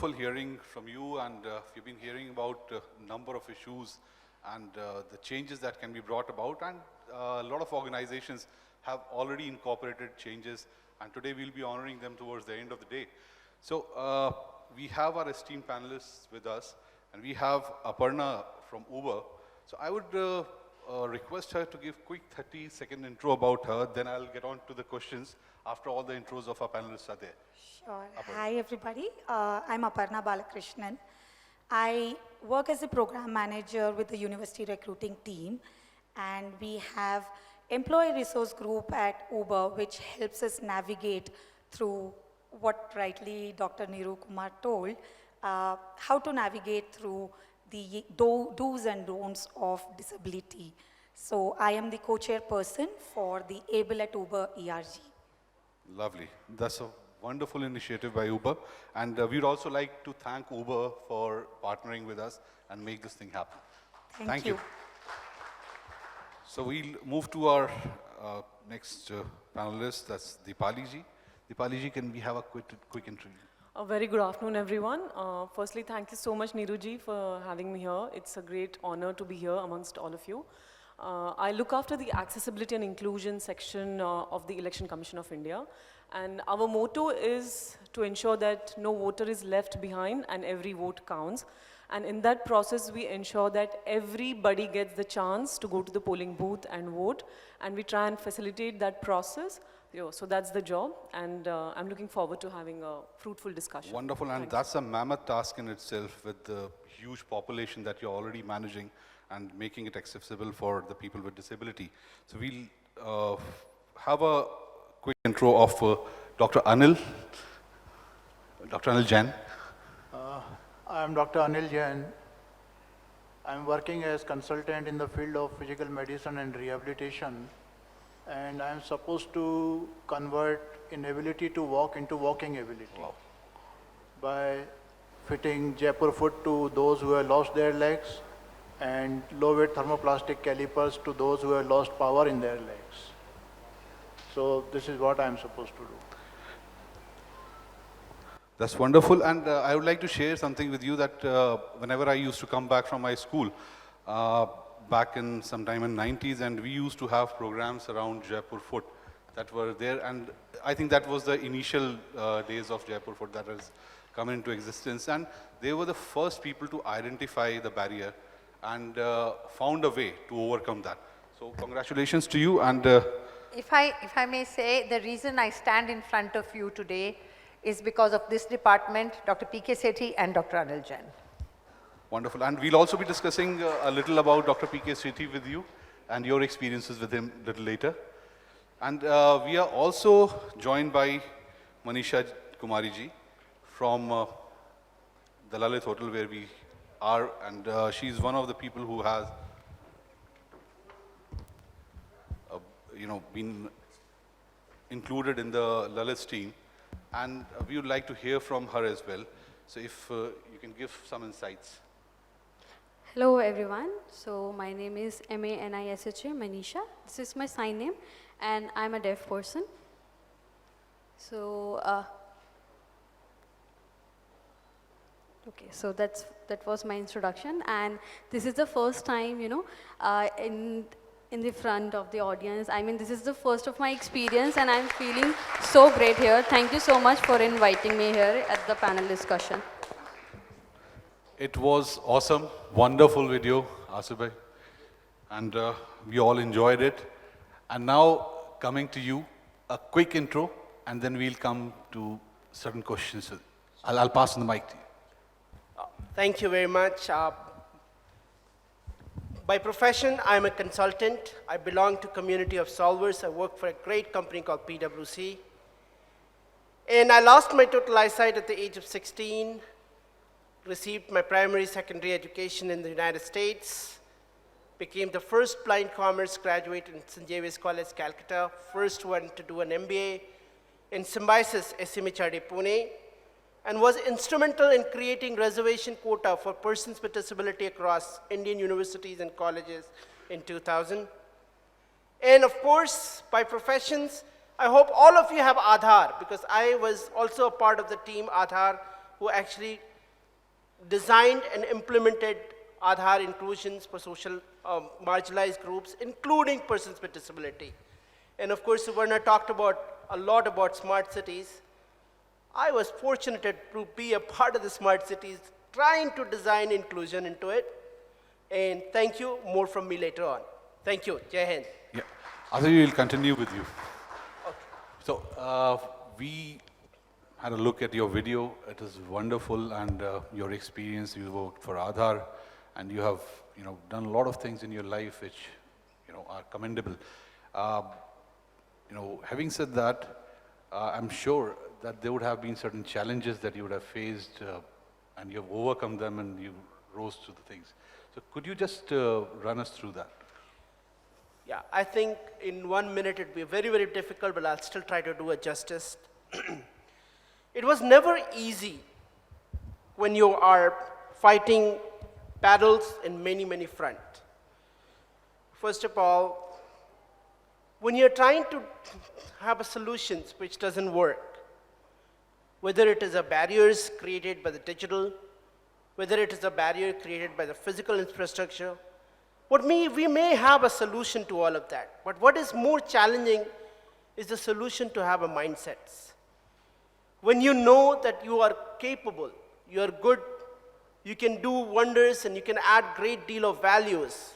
wonderful hearing from you, and we've been hearing about a number of issues and the changes that can be brought about, and a lot of organizations have already incorporated changes, and today we'll be honoring them towards the end of the day. So we have our esteemed panelists with us, and we have Aparna from Uber. So I would request her to give quick 30-second intro about her, then I'll get on to the questions after all the intros of our panelists are there. Sure. Aparna. Hi, everybody. I'm Aparna Balakrishnan. I work as a program manager with the university recruiting team, and we have employee resource group at Uber, which helps us navigate through what rightly Dr. Niru Kumar told, how to navigate through the do's and don'ts of disability. So I am the co-chairperson for the Able at Uber ERG. Lovely. That's a wonderful initiative by Uber. And we'd also like to thank Uber for partnering with us and make this thing happen. Thank you. So we'll move to our next panelist, that's Deepali ji. Deepali ji, can we have a quick interview? A very good afternoon, everyone. Firstly, thank you so much, Niru ji, for having me here. It's a great honor to be here amongst all of you. I look after the accessibility and inclusion section of the Election Commission of India. And our motto is to ensure that no voter is left behind and every vote counts. And in that process, we ensure that everybody gets the chance to go to the polling booth and vote. And we try and facilitate that process. So that's the job, and I'm looking forward to having a fruitful discussion. Wonderful, and that's a mammoth task in itself with the huge population that you're already managing and making it accessible for the people with disability. So we'll have a quick intro of Dr. Anil. Dr. Anil Jain. I'm Dr. Anil Jain. I'm working as consultant in the field of physical medicine and rehabilitation. And I'm supposed to convert inability to walk into walking ability. Wow. By fitting Jaipur foot to those who have lost their legs and low weight thermoplastic calipers to those who have lost power in their legs. So this is what I'm supposed to do. That's wonderful, and I would like to share something with you that whenever I used to come back from my school, back in sometime in 90s, and we used to have programs around Jaipur Foot that were there, and I think that was the initial days of Jaipur Foot that has come into existence, and they were the first people to identify the barrier and found a way to overcome that. So congratulations to you. And if I may say, the reason I stand in front of you today is because of this department, Dr. P.K. Sethi and Dr. Anil Jain. Wonderful. And we'll also be discussing a little about Dr. P.K. Sethi with you and your experiences with him a little later. And we are also joined by Manisha Kumari ji from the Lalit Hotel where we are, and she's one of the people who has been included in the Lalit's team, and we would like to hear from her as well. So if you can give some insights. Hello everyone, so my name is Manisha, Manisha. This is my sign name, and I'm a deaf person. So, okay, so that was my introduction, and this is the first time, in the front of the audience. I mean, this is the first of my experience, and I'm feeling so great here. Thank you so much for inviting me here at the panel discussion. It was awesome, wonderful video, Asubhai, and we all enjoyed it. And now coming to you, a quick intro, and then we'll come to certain questions. I'll pass on the mic to you. Thank you very much. By profession, I'm a consultant. I belong to community of solvers. I work for a great company called PwC. And I lost my total eyesight at the age of 16. Received my primary, secondary education in the United States, became the first blind commerce graduate in St. Xavier's College, Calcutta, first one to do an MBA in Symbiosis, SMHRD, Pune, and was instrumental in creating reservation quota for persons with disability across Indian universities and colleges in 2000. And of course, by professions, I hope all of you have Aadhaar, because I was also a part of the team Aadhaar who actually designed and implemented Aadhaar inclusions for social marginalized groups, including persons with disability. And of course, Suvarna talked a lot about smart cities. I was fortunate to be a part of the smart cities, trying to design inclusion into it. And thank you, more from me later on. Thank you, Jai Hind. Yeah, Aditi will continue with you. So we had a look at your video. It is wonderful, and your experience. You worked for Aadhaar, and you have done a lot of things in your life which are commendable. Having said that, I'm sure that there would have been certain challenges that you would have faced, and you have overcome them, and you rose to the things. So could you just run us through that? Yeah, I think in 1 minute it'd be very, very difficult, but I'll still try to do it justice. It was never easy when you are fighting battles in many, many fronts. First of all, when you're trying to have a solution which doesn't work, whether it is a barriers created by the digital, whether it is a barrier created by the physical infrastructure, we may have a solution to all of that. But what is more challenging is the solution to have a mindset. When you know that you are capable, you are good, you can do wonders and you can add great deal of values,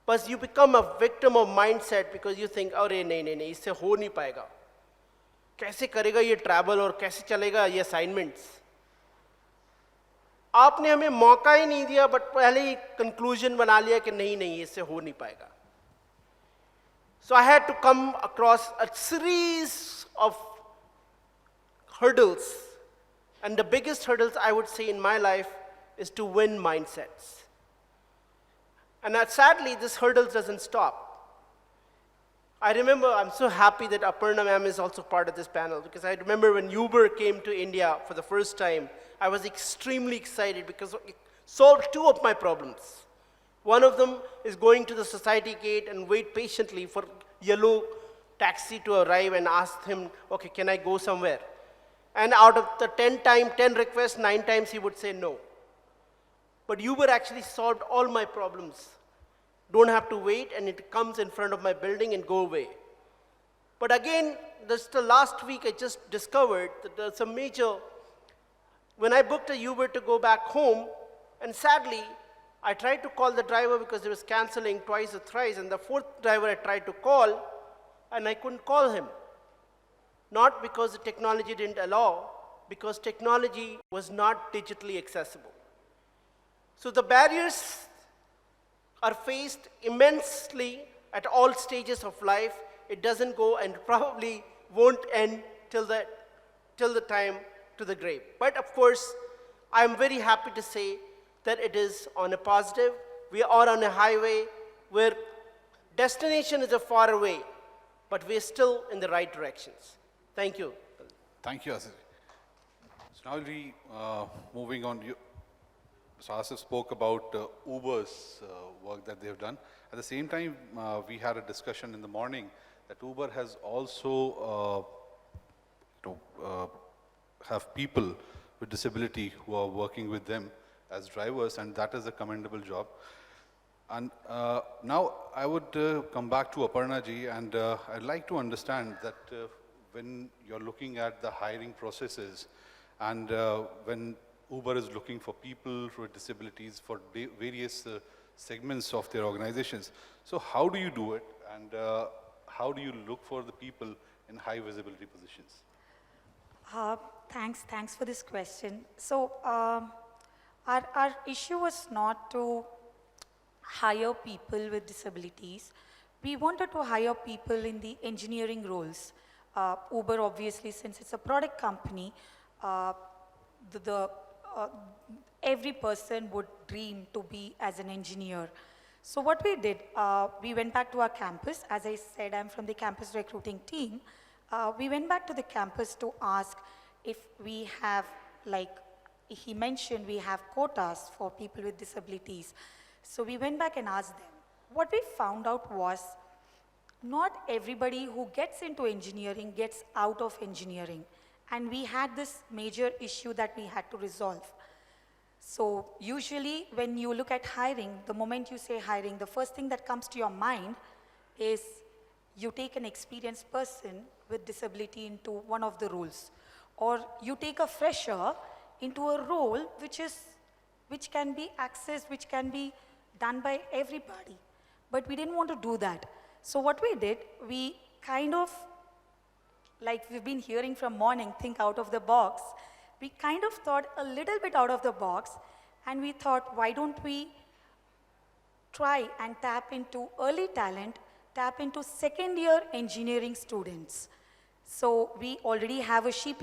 but you become a victim of mindset because you think, "Arey, nahi, isse ho nahi payega. Kaise karega ye travel और कैसे चलेगा ये assignments?" आपने हमें मौका ही नहीं दिया, but पहले ही कंक्लूजन बना लिया कि नहीं, इससे हो नहीं पाएगा. So I had to come across a series of hurdles, and the biggest hurdles I would say in my life is to win mindsets. And sadly, this hurdle doesn't stop. I remember, I'm so happy that Aparna ma'am is also part of this panel, because I remember when Uber came to India for the first time, I was extremely excited because it solved two of my problems. One of them is going to the society gate and wait patiently for yellow taxi to arrive and ask him, "Okay, can I go somewhere?" And out of the 10 requests, 9 times he would say no. But Uber actually solved all my problems. Don't have to wait, and it comes in front of my building and go away. But again, just the last week I just discovered that there's a major, when I booked a Uber to go back home, and sadly, I tried to call the driver because he was canceling twice or thrice, and the fourth driver I tried to call, and I couldn't call him. Not because the technology didn't allow, because technology was not digitally accessible. So the barriers are faced immensely at all stages of life. It doesn't go and probably won't end till the time to the grave. But of course, I'm very happy to say that it is on a positive. We are on a highway where destination is a far away, but we're still in the right directions. Thank you. Thank you, Asif. So now we'll be moving on. So Asif spoke about Uber's work that they've done. At the same time, we had a discussion in the morning that Uber has also have people with disability who are working with them as drivers, and that is a commendable job. And now I would come back to Aparna ji, and I'd like to understand that when you're looking at the hiring processes, and when Uber is looking for people with disabilities for various segments of their organizations, so how do you do it, and how do you look for the people in high visibility positions? Thanks for this question. So our issue was not to hire people with disabilities. We wanted to hire people in the engineering roles. Uber, obviously, since it's a product company, every person would dream to be as an engineer. So what we did, we went back to our campus. As I said, I'm from the campus recruiting team. We went back to the campus to ask if we have, like he mentioned, we have quotas for people with disabilities. So we went back and asked them. What we found out was not everybody who gets into engineering gets out of engineering. And we had this major issue that we had to resolve. So usually when you look at hiring, the moment you say hiring, the first thing that comes to your mind is you take an experienced person with disability into one of the roles, or you take a fresher into a role which can be accessed, which can be done by everybody. But we didn't want to do that. So what we did, we kind of, like we've been hearing from morning, think out of the box. We kind of thought a little bit out of the box, and we thought, why don't we try and tap into early talent, tap into second-year engineering students. So we already have a She++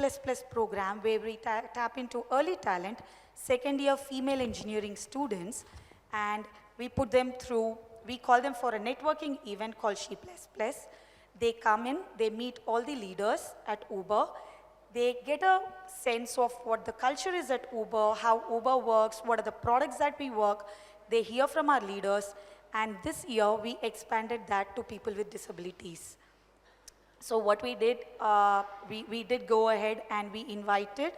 program where we tap into early talent, second-year female engineering students, and we put them through, we call them for a networking event called She++. They come in, they meet all the leaders at Uber. They get a sense of what the culture is at Uber, how Uber works, what are the products that we work. They hear from our leaders, and this year we expanded that to people with disabilities. So what we did, we did go ahead and we invited,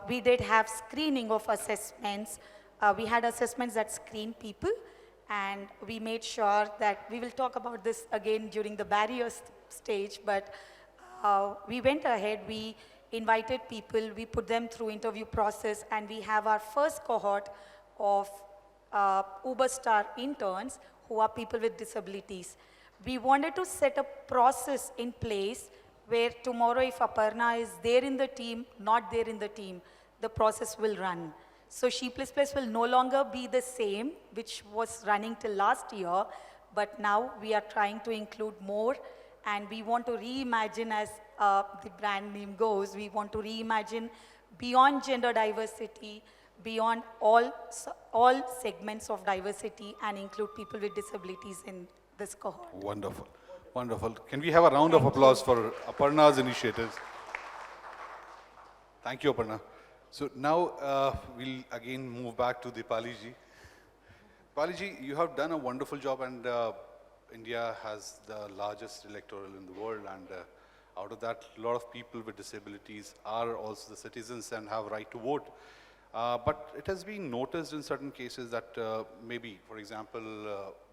we did have screening of assessments. We had assessments that screen people, and we made sure that, we will talk about this again during the barriers stage, but we went ahead, we invited people, we put them through interview process, and we have our first cohort of Uber Star interns who are people with disabilities. We wanted to set a process in place where tomorrow if Aparna is there in the team, not there in the team, the process will run. So She++ will no longer be the same, which was running till last year, but now we are trying to include more, and we want to reimagine, as the brand name goes, we want to reimagine beyond gender diversity, beyond all segments of diversity, and include people with disabilities in this cohort. Wonderful, wonderful. Can we have a round of applause for Aparna's initiatives? Thank you, Aparna. So now we'll again move back to Dipali ji. Dipali ji, you have done a wonderful job, and India has the largest electoral in the world, and out of that, a lot of people with disabilities are also the citizens and have right to vote. But it has been noticed in certain cases that maybe, for example,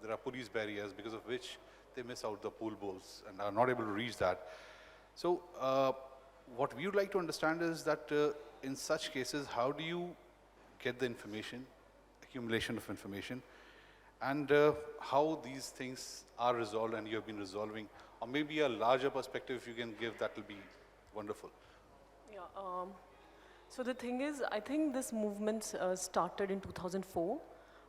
there are police barriers because of which they miss out the pool balls and are not able to reach that. So what we would like to understand is that in such cases, how do you get the information, accumulation of information, and how these things are resolved and you have been resolving, or maybe a larger perspective if you can give, that will be wonderful. Yeah, so the thing is, I think this movement started in 2004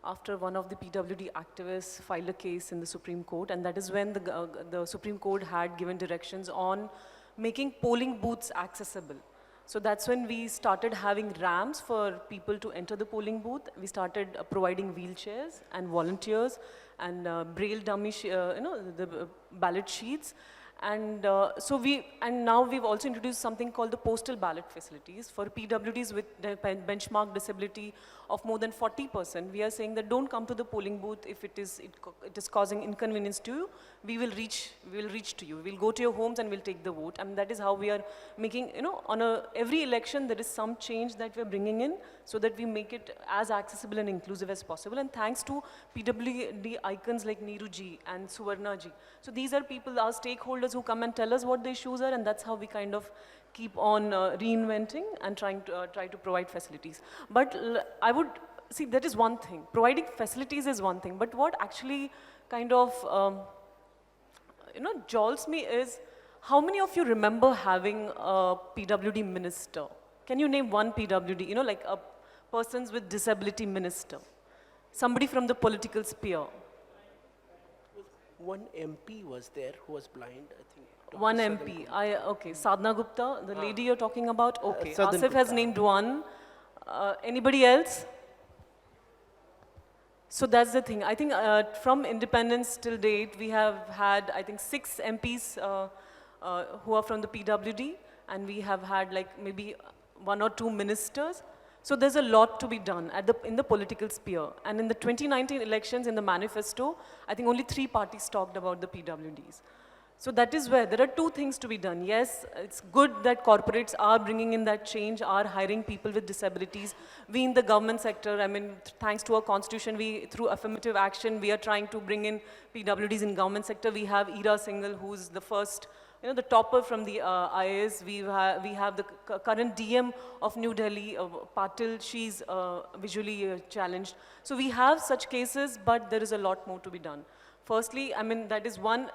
after one of the PwD activists filed a case in the Supreme Court, and that is when the Supreme Court had given directions on making polling booths accessible. So that's when we started having ramps for people to enter the polling booth. We started providing wheelchairs and volunteers and braille dummy, the ballot sheets. And now we've also introduced something called the postal ballot facilities for PWDs with benchmark disability of more than 40%. We are saying that don't come to the polling booth if it is causing inconvenience to you. We will reach to you. We'll go to your homes and we'll take the vote. I mean, that is how we are making, on every election there is some change that we're bringing in so that we make it as accessible and inclusive as possible. And thanks to PwD icons like Neeru ji and Suvarna ji. So these are people, our stakeholders, who come and tell us what the issues are, and that's how we kind of keep on reinventing and try to provide facilities. But I would see, that is one thing. Providing facilities is one thing, but what actually kind of jolts me is, how many of you remember having a PwD minister? Can you name one PwD, like a persons with disability minister? Somebody from the political sphere. One MP was there who was blind, I think. Dr. One MP. Okay, Sadhna Gupta, the lady you're talking about. Okay, Asif has Gupta. named one. Anybody else? So that's the thing. I think from independence till date, we have had, I think, 6 MPs who are from the PwD, and we have had like maybe 1 or 2 ministers. So there's a lot to be done in the political sphere. And in the 2019 elections, in the manifesto, I think only 3 parties talked about the PWDs. So that is where there are two things to be done. Yes, it's good that corporates are bringing in that change, are hiring people with disabilities. We in the government sector, I mean, thanks to our constitution, through affirmative action, we are trying to bring in PwDs in government sector. We have Ira Singhal, who's the first, the topper from the IAS. We have the current DM of New Delhi, Patil. She's visually challenged. So we have such cases, but there is a lot more to be done. Firstly, I mean, that is one,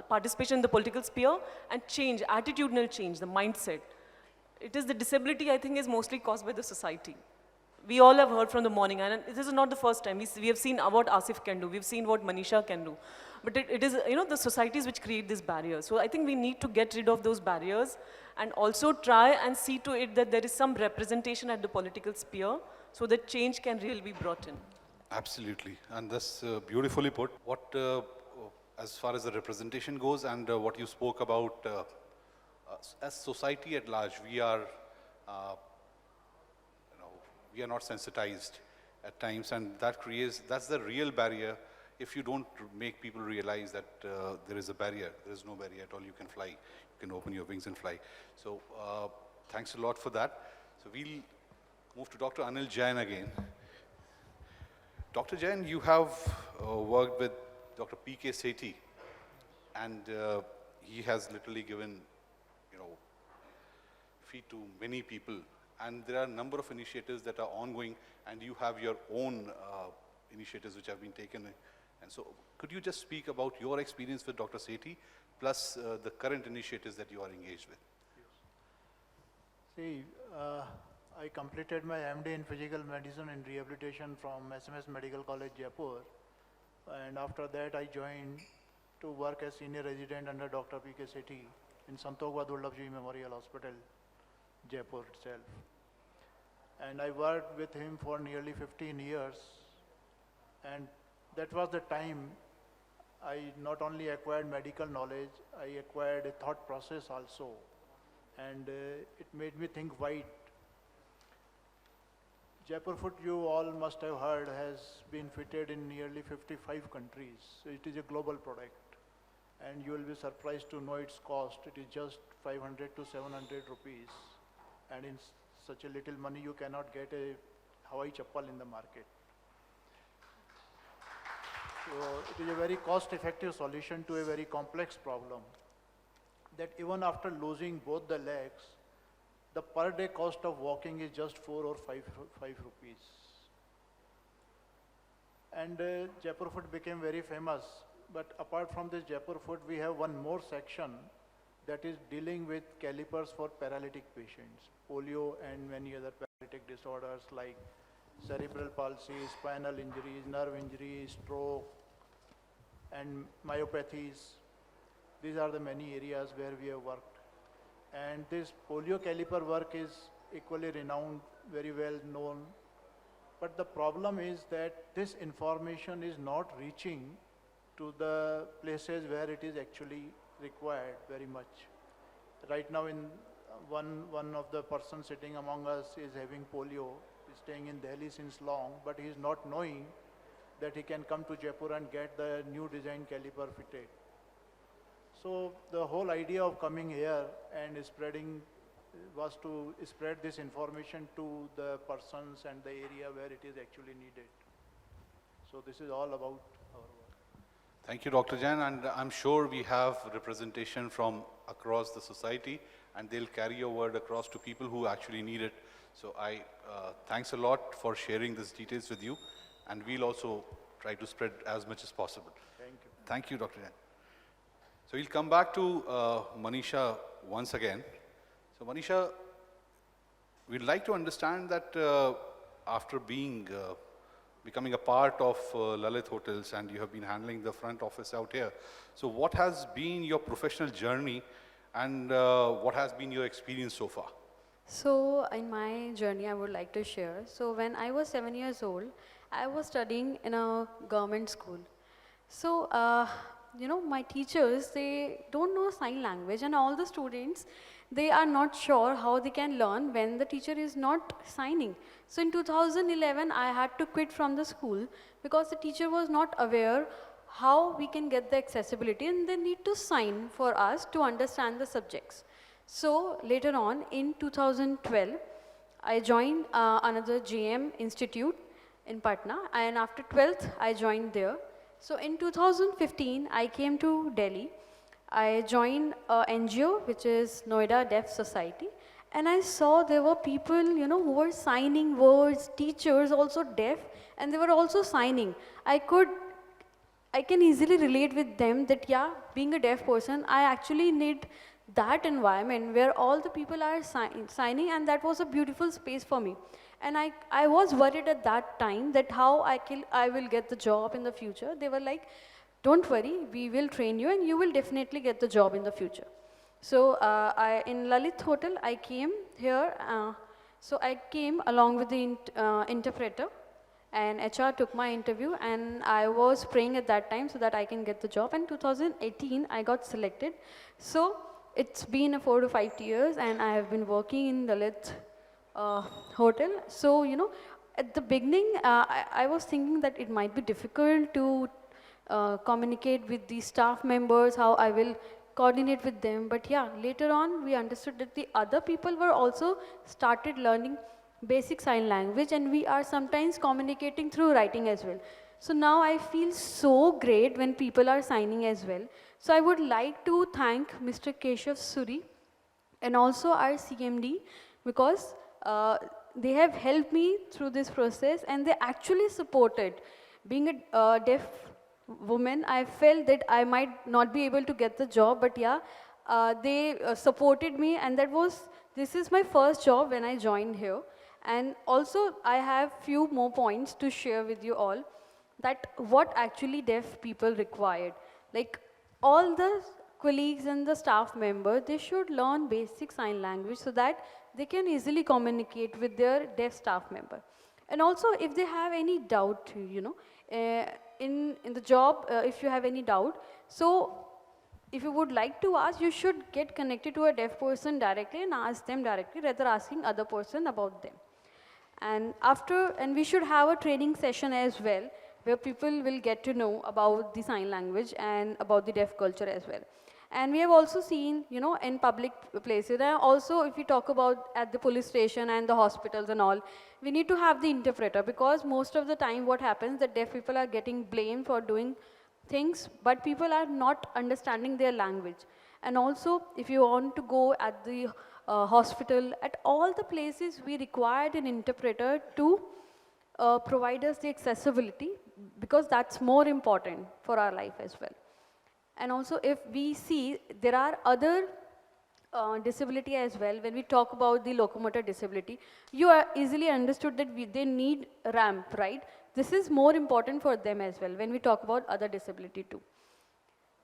participation in the political sphere and change, attitudinal change, the mindset. It is the disability, I think, is mostly caused by the society. We all have heard from the morning, and this is not the first time. We have seen what Asif can do. We've seen what Manisha can do. But it is, the societies which create these barriers. So I think we need to get rid of those barriers and also try and see to it that there is some representation at the political sphere so that change can really be brought in. Absolutely, and that's beautifully put. What, as far as the representation goes, and what you spoke about, as society at large, we are, we are not sensitized at times, and that's the real barrier. If you don't make people realize that there is a barrier, there is no barrier at all. You can fly, you can open your wings and fly. So thanks a lot for that. So we'll move to Dr. Anil Jain again. Dr. Jain, you have worked with Dr. P.K. Sethi, and he has literally given, feed to many people. And there are a number of initiatives that are ongoing, and you have your own initiatives which have been taken. And so, could you just speak about your experience with Dr. Sethi, plus the current initiatives that you are engaged with? See, I completed my MD in Physical Medicine and Rehabilitation from SMS Medical College, Jaipur. And after that, I joined to work as senior resident under Dr. P.K. Sethi in Santokh Dullabji Memorial Hospital, Jaipur itself. And I worked with him for nearly 15 years. And that was the time I not only acquired medical knowledge, I acquired a thought process also. And it made me think wide. Jaipur Foot, you all must have heard, has been fitted in nearly 55 countries. So it is a global product. And you will be surprised to know its cost. It is just 500 to 700 rupees. And in such a little money, you cannot get a Hawaii chappal in the market. So it is a very cost-effective solution to a very complex problem. That even after losing both the legs, the per day cost of walking is just 4 or 5 rupees. And Jaipur Foot became very famous. But apart from this Jaipur Foot, we have one more section that is dealing with calipers for paralytic patients, polio and many other paralytic disorders like cerebral palsy, spinal injuries, nerve injuries, stroke, and myopathies. These are the many areas where we have worked. And this polio caliper work is equally renowned, very well known. But the problem is that this information is not reaching to the places where it is actually required very much. Right now, in one of the persons sitting among us is having polio, is staying in Delhi since long, but he is not knowing that he can come to Jaipur and get the new design caliper fitted. So the whole idea of coming here and spreading was to spread this information to the persons and the area where it is actually needed. So this is all about our work. Thank you, Dr. Jain, and I'm sure we have representation from across the society, and they'll carry your word across to people who actually need it. So thanks a lot for sharing these details with you, and we'll also try to spread as much as possible. Thank you. Thank you, Dr. Jain. So we'll come back to Manisha once again. So Manisha, we'd like to understand that after becoming a part of Lalit Hotels, and you have been handling the front office out here. So what has been your professional journey, and what has been your experience so far? So in my journey, I would like to share. So when I was 7 years old, I was studying in a government school. So, my teachers, they don't know sign language, and all the students, they are not sure how they can learn when the teacher is not signing. So in 2011, I had to quit from the school because the teacher was not aware how we can get the accessibility, and they need to sign for us to understand the subjects. So later on in 2012, I joined another GM institute in Patna, and after 12th, I joined there. So in 2015, I came to Delhi. I joined a NGO, which is Noida Deaf Society, and I saw there were people, who were signing words, teachers also deaf, and they were also signing. I can easily relate with them that, yeah, being a deaf person, I actually need that environment where all the people are signing, and that was a beautiful space for me. And I was worried at that time that how I will get the job in the future. They were like, don't worry, we will train you and you will definitely get the job in the future. So in Lalit Hotel, I came here. So I came along with the interpreter, and HR took my interview, and I was praying at that time so that I can get the job. In 2018, I got selected. So it's been 4 to 5 years, and I have been working in Lalit Hotel. So, at the beginning, I was thinking that it might be difficult to communicate with the staff members, how I will coordinate with them. But yeah, later on, we understood that the other people were also started learning basic sign language, and we are sometimes communicating through writing as well. So now I feel so great when people are signing as well. So I would like to thank Mr. Keshav Suri and also our CMD, because they have helped me through this process, and they actually supported. Being a deaf woman, I felt that I might not be able to get the job, but yeah, they supported me, and this is my first job when I joined here. And also, I have few more points to share with you all, that what actually deaf people required. Like, all the colleagues and the staff members, they should learn basic sign language so that they can easily communicate with their deaf staff member. And also, if they have any doubt, in the job, if you have any doubt, so if you would like to ask, you should get connected to a deaf person directly and ask them directly, rather asking other person about them. And we should have a training session as well, where people will get to know about the sign language and about the deaf culture as well. And we have also seen, in public places, and also if we talk about at the police station and the hospitals and all, we need to have the interpreter, because most of the time what happens, that deaf people are getting blamed for doing things, but people are not understanding their language. And also, if you want to go at the hospital, at all the places, we required an interpreter to provide us the accessibility, because that's more important for our life as well. And also, if we see, there are other disability as well. When we talk about the locomotor disability, you are easily understood that they need ramp, right? This is more important for them as well when we talk about other disability too.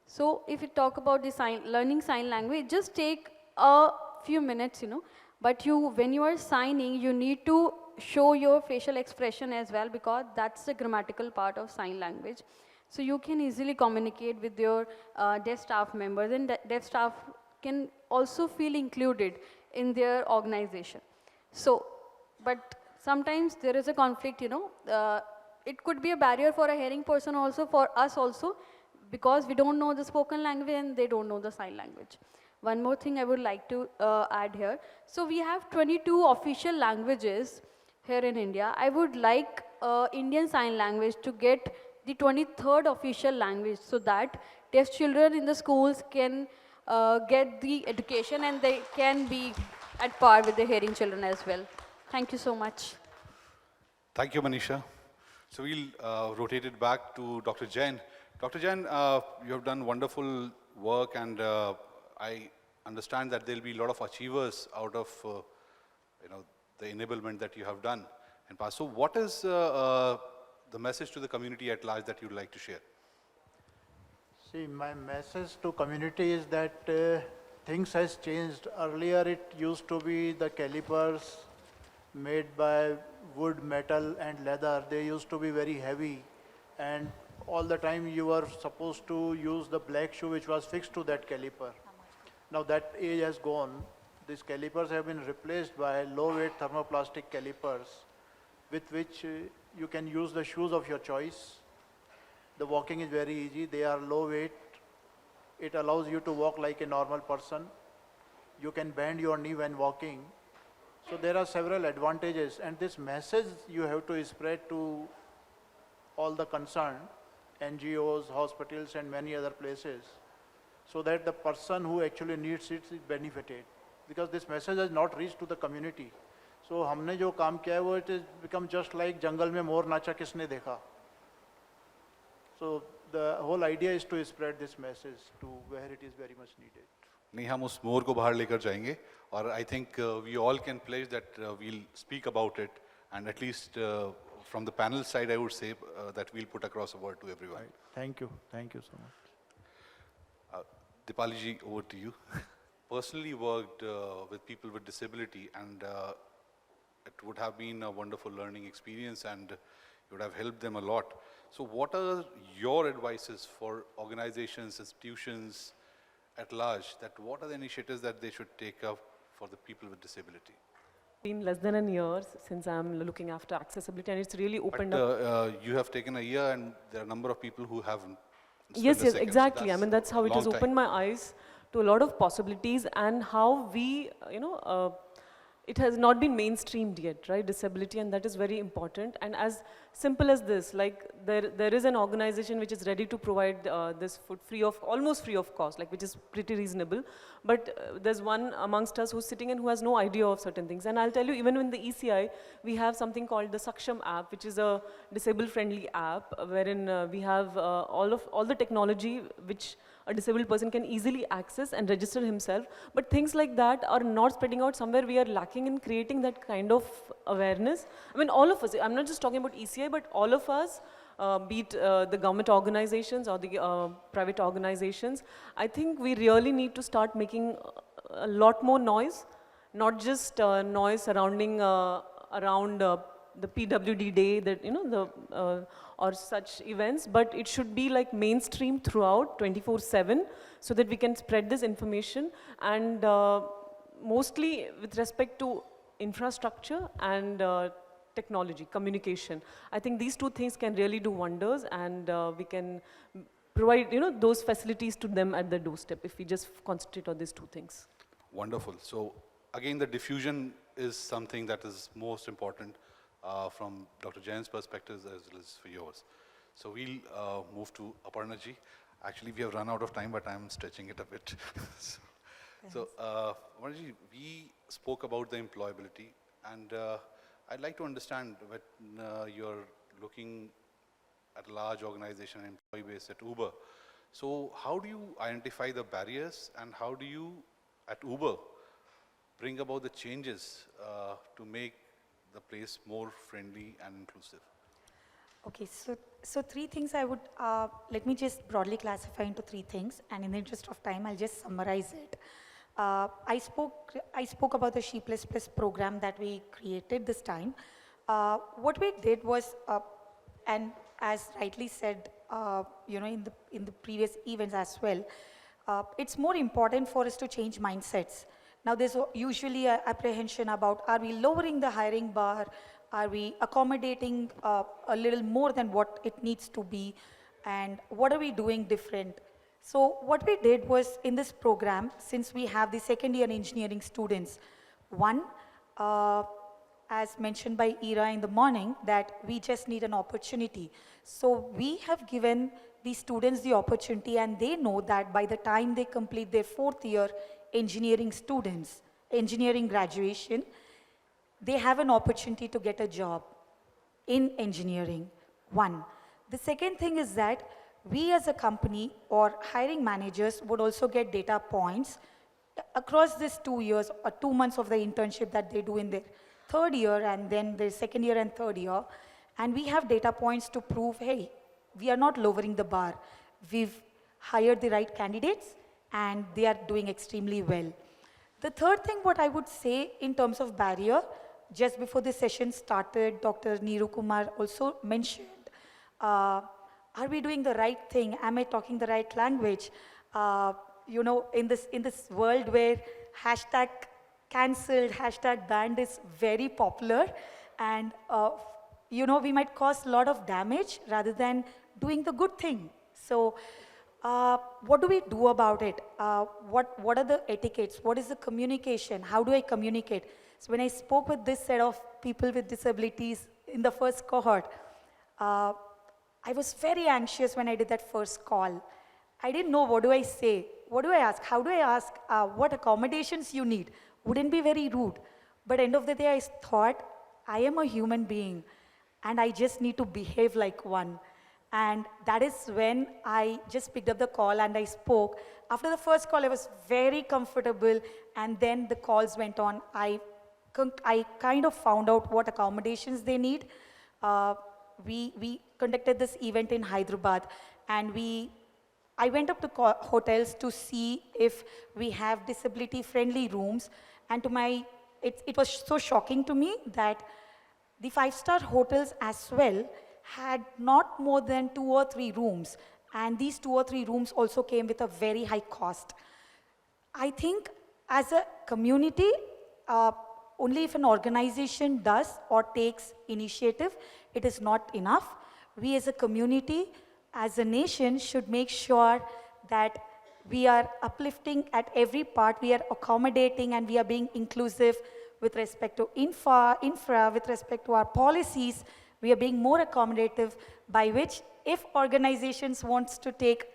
So if we talk about the learning sign language, just take a few minutes, but when you are signing, you need to show your facial expression as well, because that's the grammatical part of sign language. So you can easily communicate with your deaf staff members, and deaf staff can also feel included in their organization. So, but sometimes there is a conflict, it could be a barrier for a hearing person also, for us also, because we don't know the spoken language and they don't know the sign language. One more thing I would like to add here. So we have 22 official languages here in India. I would like Indian Sign Language to get the 23rd official language, so that deaf children in the schools can get the education and they can be at par with the hearing children as well. Thank you so much. Thank you, Manisha. So we'll rotate it back to Dr. Jain. Dr. Jain, you have done wonderful work, and I understand that there'll be a lot of achievers out of the enablement that you have done in past. So what is the message to the community at large that you'd like to share? See, my message to community is that things has changed. Earlier it used to be the calipers made by wood, metal and leather. They used to be very heavy, and all the time you were supposed to use the black shoe which was fixed to that caliper. Now that age has gone. These calipers have been replaced by low weight thermoplastic calipers, with which you can use the shoes of your choice. The walking is very easy. They are low weight. It allows you to walk like a normal person. You can bend your knee when walking. So there are several advantages, and this message you have to spread to all the concerned, NGOs, hospitals, and many other places, so that the person who actually needs it is benefited. Because this message has not reached to the community. So हमने जो काम किया है वो it is become just like जंगल में मोर नाचा किसने देखा. So the whole idea is to spread this message to where it is very much needed. नहीं हम उस मोर को बाहर लेकर जाएंगे और I think we all can pledge that we'll speak about it, and at least from the panel side I would say that we'll put across a word to everyone. Right. Thank you so much. Dipali ji, over to you. Personally worked with people with disability, and it would have been a wonderful learning experience and it would have helped them a lot. So what are your advices for organizations, institutions at large, that what are the initiatives that they should take up for the people with disability? Been less than a year since I'm looking after accessibility, and it's really opened up. But you have taken a year, and there are a number of people who haven't. Yes, exactly. I mean, that's how it has opened my eyes to a lot of possibilities, and how we, it has not been mainstreamed yet, right, disability, and that is very important. And as simple as this, like there is an organization which is ready to provide this food almost free of cost, like which is pretty reasonable. But there's one amongst us who's sitting and who has no idea of certain things. And I'll tell you, even in the ECI, we have something called the Saksham app, which is a disabled-friendly app, wherein we have all the technology which a disabled person can easily access and register himself. But things like that are not spreading out. Somewhere we are lacking in creating that kind of awareness. I mean, all of us, I'm not just talking about ECI, but all of us, be it the government organizations or the private organizations, I think we really need to start making a lot more noise, not just noise surrounding around the PwD day, that or such events, but it should be like mainstream throughout 24/7, so that we can spread this information, and mostly with respect to infrastructure and technology, communication. I think these two things can really do wonders, and we can provide those facilities to them at the doorstep if we just concentrate on these two things. Wonderful. So again, the diffusion is something that is most important from Dr. Jain's perspective as well as for yours. So we'll move to Aparna ji. Actually, we have run out of time, but I'm stretching it a bit. So Aparna ji, we spoke about the employability, and I'd like to understand when you're looking at a large organization, employee base at Uber. So how do you identify the barriers, and how do you, at Uber, bring about the changes to make the place more friendly and inclusive? Okay, so three things I would, let me just broadly classify into three things, and in the interest of time, I'll just summarize it. I spoke about the Sheepless Plus program that we created this time. What we did was, and as rightly said, in the previous events as well, it's more important for us to change mindsets. Now, there's usually an apprehension about, are we lowering the hiring bar? Are we accommodating a little more than what it needs to be? And what are we doing different? So what we did was, in this program, since we have the second year engineering students, one, as mentioned by Ira in the morning, that we just need an opportunity. So we have given the students the opportunity, and they know that by the time they complete their fourth year engineering graduation, they have an opportunity to get a job in engineering, one. The second thing is that we as a company or hiring managers would also get data points across these 2 years or 2 months of the internship that they do in their third year and then their second year and third year. And we have data points to prove, hey, we are not lowering the bar. We've hired the right candidates, and they are doing extremely well. The third thing what I would say in terms of barrier, just before the session started, Dr. Neeru Kumar also mentioned, are we doing the right thing? Am I talking the right language? In this world where hashtag cancelled, hashtag banned is very popular, and we might cause a lot of damage rather than doing the good thing. So what do we do about it? What are the etiquettes? What is the communication? How do I communicate? So when I spoke with this set of people with disabilities in the first cohort, I was very anxious when I did that first call. I didn't know, what do I say? What do I ask? How do I ask what accommodations you need? Wouldn't be very rude. But end of the day, I thought, I am a human being and I just need to behave like one. And that is when I just picked up the call and I spoke. After the first call, I was very comfortable, and then the calls went on. I kind of found out what accommodations they need. We conducted this event in Hyderabad, and I went up to hotels to see if we have disability-friendly rooms, and it was so shocking to me that the 5-star hotels as well had not more than 2 or 3 rooms, and these 2 or 3 rooms also came with a very high cost. I think as a community, only if an organization does or takes initiative, it is not enough. We as a community, as a nation, should make sure that we are uplifting at every part, we are accommodating, and we are being inclusive with respect to infra, with respect to our policies. We are being more accommodative, by which if organizations wants to take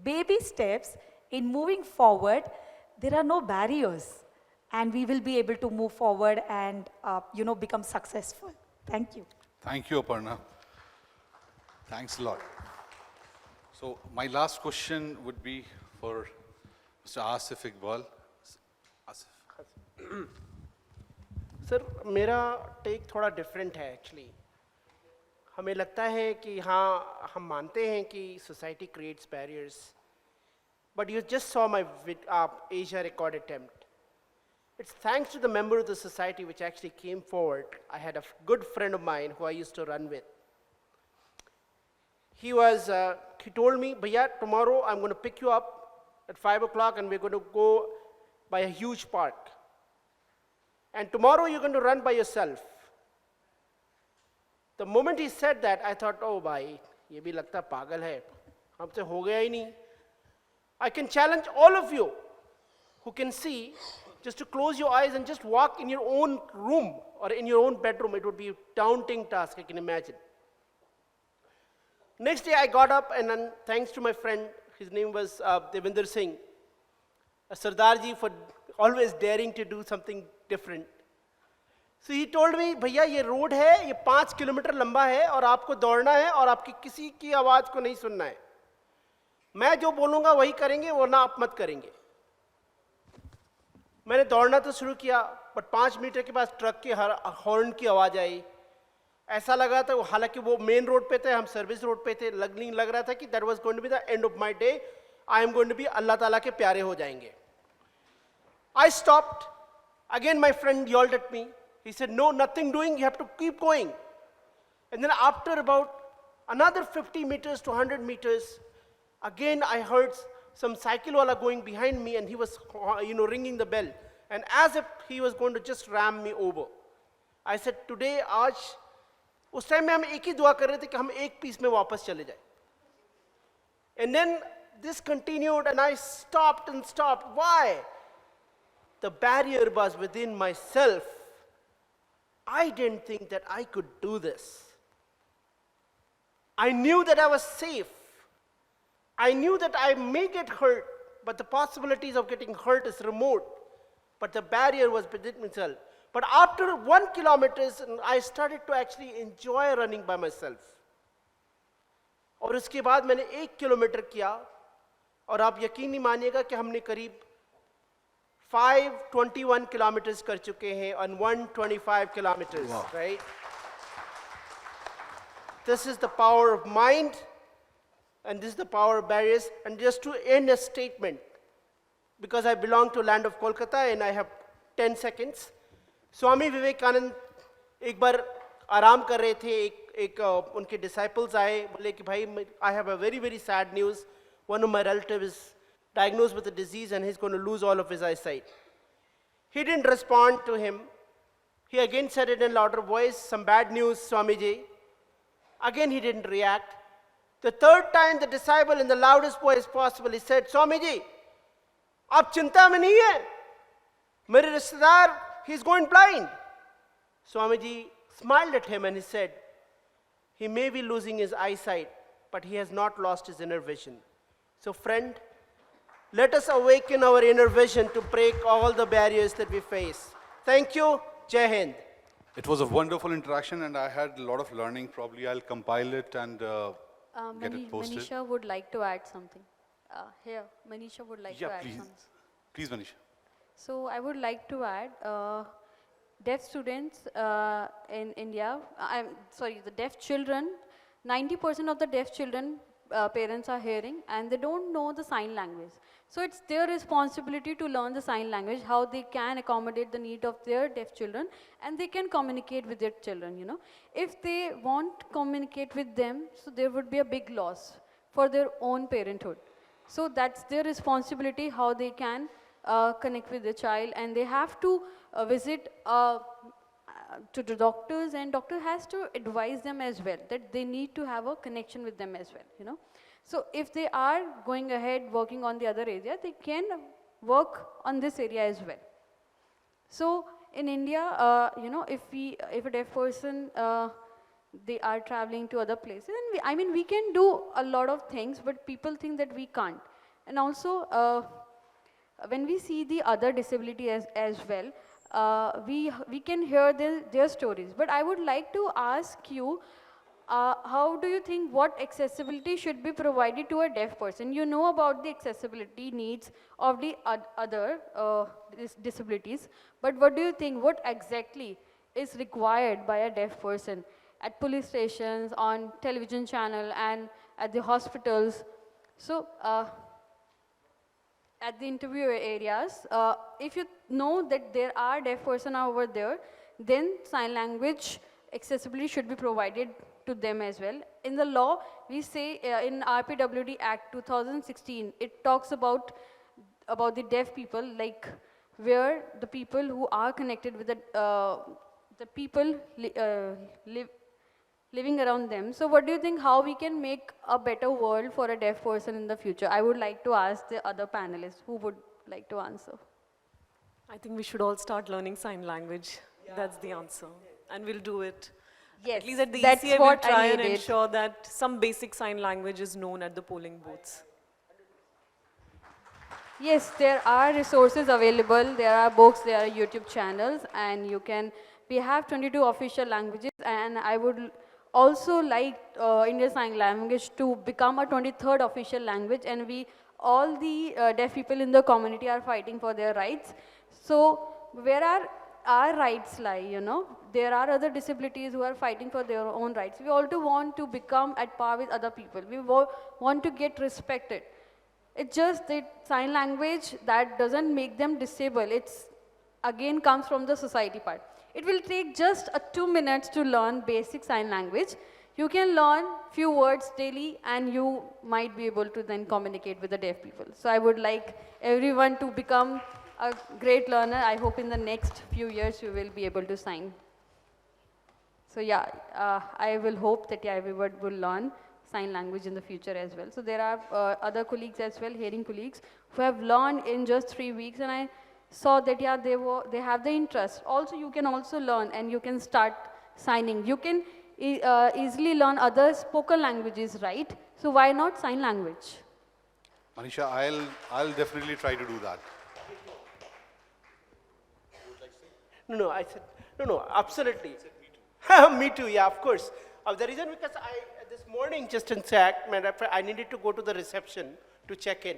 baby steps in moving forward, there are no barriers, and we will be able to move forward and become successful. Thank you. Thank you, Aparna. Thanks a lot. So my last question would be for Mr. Asif Iqbal. Asif. Sir मेरा take थोड़ा different है actually. हमें लगता है कि हाँ हम मानते हैं कि society creates barriers, but you just saw my Asia record attempt. It's thanks to the member of the society which actually came forward. I had a good friend of mine who I used to run with. He told me, Bhaiya, tomorrow I'm going to pick you up at 5 o'clock and we're going to go by a huge park. And tomorrow you're going to run by yourself. The moment he said that, I thought, oh bhai, ye bhi lagta pagal hai. Humse ho gaya hi nahi. I can challenge all of you who can see, just to close your eyes and just walk in your own room or in your own bedroom. It would be a daunting task, I can imagine. Next day I got up, and then thanks to my friend, his name was Devinder Singh, Sardarji, for always daring to do something different. So he told me, भैया ये road है, ये 5 kilometre लंबा है और आपको दौड़ना है और आपकी किसी की आवाज को नहीं सुनना है. मैं जो बोलूंगा वही करेंगे, वरना आप मत करेंगे. मैंने दौड़ना तो शुरू किया, बट 5 मीटर के पास ट्रक के हॉर्न की आवाज आई. ऐसा लगा था, हालांकि वो मेन रोड पे थे, हम सर्विस रोड पे थे, लग रहा था कि that was going to be the end of my day. I am going to be Allah ताला के प्यारे हो जाएंगे. I stopped. Again my friend yelled at me. He said, no, nothing doing, you have to keep going. And then after about another 50 meters to 100 meters, again I heard some cycle wala going behind me, and he was ringing the bell. And as if he was going to just ram me over. I said, today, आज, उस time में हम एक ही दुआ कर रहे थे कि हम एक पीस में वापस चले जाए. And then this continued, and I stopped and stopped. Why? The barrier was within myself. I didn't think that I could do this. I knew that I was safe. I knew that I may get hurt, but the possibilities of getting hurt is remote. But the barrier was within myself. But after 1 kilometer, I started to actually enjoy running by myself. और उसके बाद मैंने 1 kilometre किया, और आप यकीन नहीं मानिएगा कि हमने करीब 521 kilometers कर चुके हैं on 125 kilometers, wow. Right? This is the power of mind, and this is the power of barriers. And just to end a statement, because I belong to land of Kolkata and I have 10 seconds. Swami Vivekananda एक बार आराम कर रहे थे, एक उनके disciples आए, बोले कि भाई I have a very very sad news. One of my relatives is diagnosed with a disease and he's going to lose all of his eyesight. He didn't respond to him. He again said it in a louder voice, some bad news, Swamiji. Again he didn't react. The third time, the disciple in the loudest voice possible, he said, Swamiji, aap chinta mein nahi hai. Mere rishtedar, he's going blind. Swamiji smiled at him and he said, he may be losing his eyesight, but he has not lost his inner vision. So friend, let us awaken our inner vision to break all the barriers that we face. Thank you. Jai Hind. It was a wonderful interaction and I had a lot of learning. Probably I'll compile it and get it posted. Manisha would like to add something. Here, Manisha would like to add please. something. Please, Manisha. So I would like to add, deaf students in India, the deaf children, 90% of the deaf children, parents are hearing and they don't know the sign language. So it's their responsibility to learn the sign language, how they can accommodate the need of their deaf children and they can communicate with their children, you know. If they won't communicate with them, so there would be a big loss for their own parenthood. So that's their responsibility, how they can connect with the child, and they have to visit to the doctors, and doctor has to advise them as well that they need to have a connection with them as well, you know. So if they are going ahead working on the other area, they can work on this area as well. So in India, you know, if a deaf person, they are traveling to other places, and we can do a lot of things, but people think that we can't. And also, when we see the other disability as well, we can hear their stories. But I would like to ask you, how do you think what accessibility should be provided to a deaf person? You know about the accessibility needs of the other disabilities, but what do you think, what exactly is required by a deaf person at police stations, on television channel, and at the hospitals? So, at the interview areas, if you know that there are deaf person over there, then sign language accessibility should be provided to them as well. In the law, we say in PwD Act 2016, it talks about the deaf people, like where the people who are connected with the people living around them. So what do you think, how we can make a better world for a deaf person in the future? I would like to ask the other panelists who would like to answer. I think we should all start learning sign language. That's the answer. And we'll do it. Yes, At least at the that's ECA, what we'll try I and needed. ensure that some basic sign language is known at the polling booths. Yes, there are resources available, there are books, there are YouTube channels, and we have 22 official languages, and I would also like Indian Sign Language to become a 23rd official language, and all the deaf people in the community are fighting for their rights. So where are our rights lie, you know? There are other disabilities who are fighting for their own rights. We also want to become at par with other people. We want to get respected. It's just that sign language, that doesn't make them disabled. It's again comes from the society part. It will take just 2 minutes to learn basic sign language. You can learn few words daily and you might be able to then communicate with the deaf people. So I would like everyone to become a great learner. I hope in the next few years you will be able to sign. So yeah, I will hope that everyone will learn sign language in the future as well. So there are other colleagues as well, hearing colleagues, who have learned in just 3 weeks, and I saw that they have the interest. Also, you can also learn and you can start signing. You can easily learn other spoken languages, right? So why not sign language? Manisha, I'll definitely try to do that. No, I said, no, absolutely. Me too, yeah, of course. The reason because this morning just in fact, I needed to go to the reception to check in.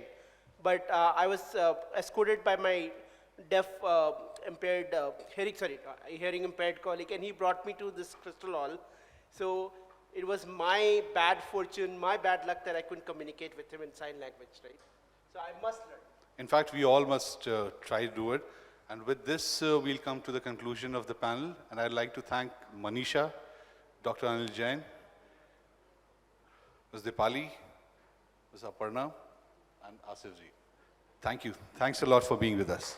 But I was escorted by my hearing impaired colleague, and he brought me to this crystal hall. So it was my bad fortune, my bad luck that I couldn't communicate with him in sign language, right? So I must learn. In fact, we all must try to do it. And with this, we'll come to the conclusion of the panel. And I'd like to thank Manisha, Dr. Anil Jain, Ms. Dipali, Ms. Aparna, and Asif ji. Thank you. Thanks a lot for being with us.